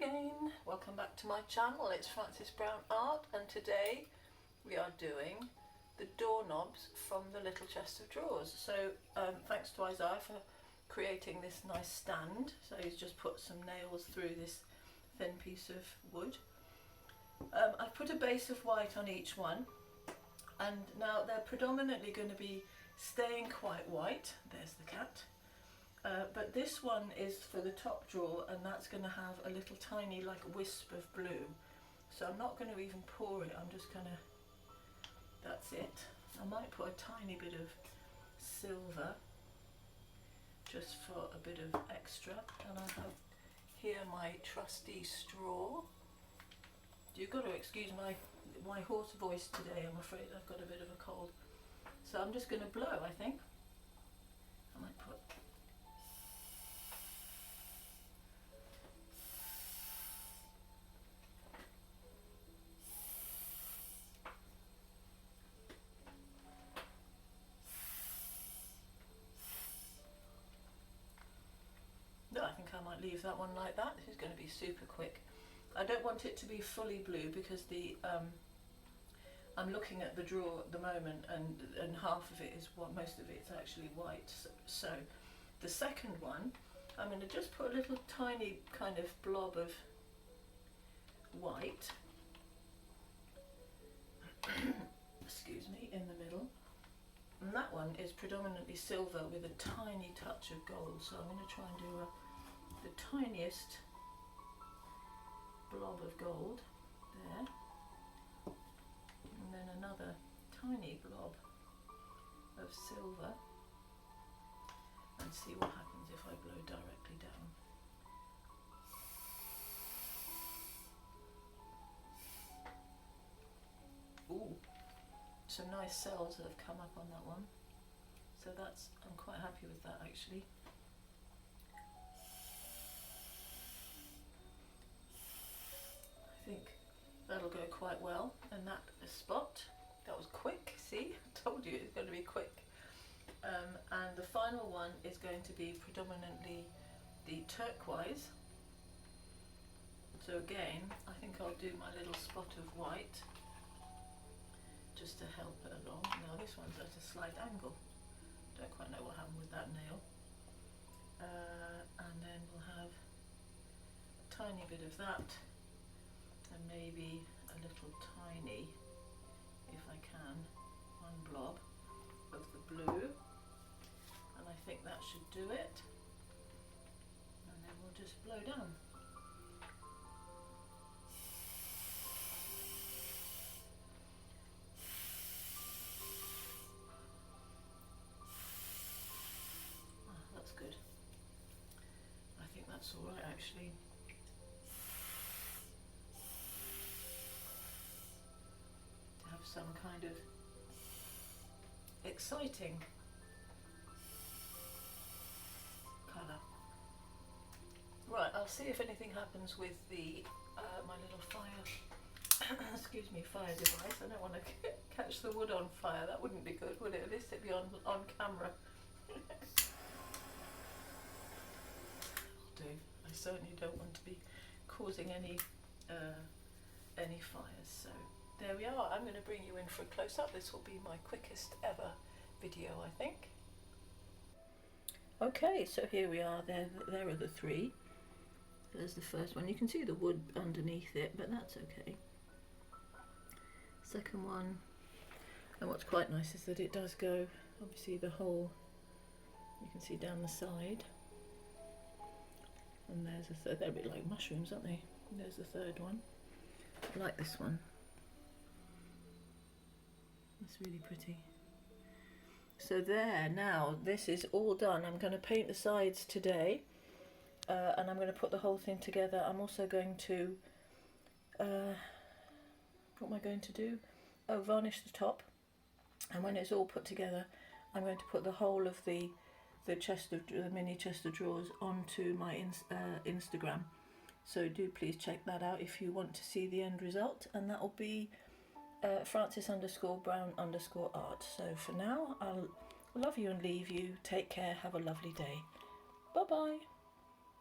again, welcome back to my channel. It's Frances Brown Art, and today we are doing the doorknobs from the little chest of drawers. So thanks to Isaiah for creating this nice stand. So he's just put some nails through this thin piece of wood. I've put a base of white on each one, and now they're predominantly going to be staying quite white. There's the cat. But this one is for the top drawer, and that's going to have a little tiny like wisp of blue. So I'm not going to even pour it, I'm just going to, that's it. I might put a tiny bit of silver just for a bit of extra. And I have here my trusty straw. You've got to excuse my hoarse voice today, I'm afraid. I've got a bit of a cold. So I'm just going to blow, I think. I might put I think I might leave that one like that. This is going to be super quick. I don't want it to be fully blue because the I'm looking at the drawer at the moment, and half of it is most of it's actually white. So the second one, I'm going to just put a little tiny kind of blob of white, excuse me, in the middle. And that one is predominantly silver with a tiny touch of gold. So I'm going to try and do the tiniest blob of gold there, and then another tiny blob of silver, and see what happens if I blow directly down. Ooh, some nice cells that have come up on that one, so I'm quite happy with that actually. I think that'll go quite well in that spot. That was quick, see? I told you it's going to be quick. And the final one is going to be predominantly the turquoise. So again, I think I'll do my little spot of white just to help it along. Now this one's at a slight angle. Don't quite know what happened with that nail. And then we'll have a tiny bit of that, and maybe a little tiny, if I can, one blob of the blue, and I think that should do it. And then we'll just blow down. That's good. I think that's all right actually. To have some kind of exciting colour. Right, I'll see if anything happens with the my little fire excuse me, fire device. I don't want to catch the wood on fire. That wouldn't be good, would it? At least it'd be on camera. Do. I certainly don't want to be causing any fires. So there we are. I'm going to bring you in for a close-up. This will be my quickest ever video, I think. Okay, so here we are. There are the three. There's the first one. You can see the wood underneath it, but that's okay. Second one, and what's quite nice is that it does go, obviously the whole, you can see down the side. And there's a third. They're a bit like mushrooms, aren't they? And there's the third one. I like this one. That's really pretty. So there, now this is all done. I'm going to paint the sides today, and I'm going to put the whole thing together. I'm also going to, what am I going to do? Oh, varnish the top. And when it's all put together, I'm going to put the whole of the mini chest of drawers onto my Instagram. So do please check that out if you want to see the end result, and that will be Frances_Brown_art. So for now, I'll love you and leave you. Take care. Have a lovely day. Bye bye.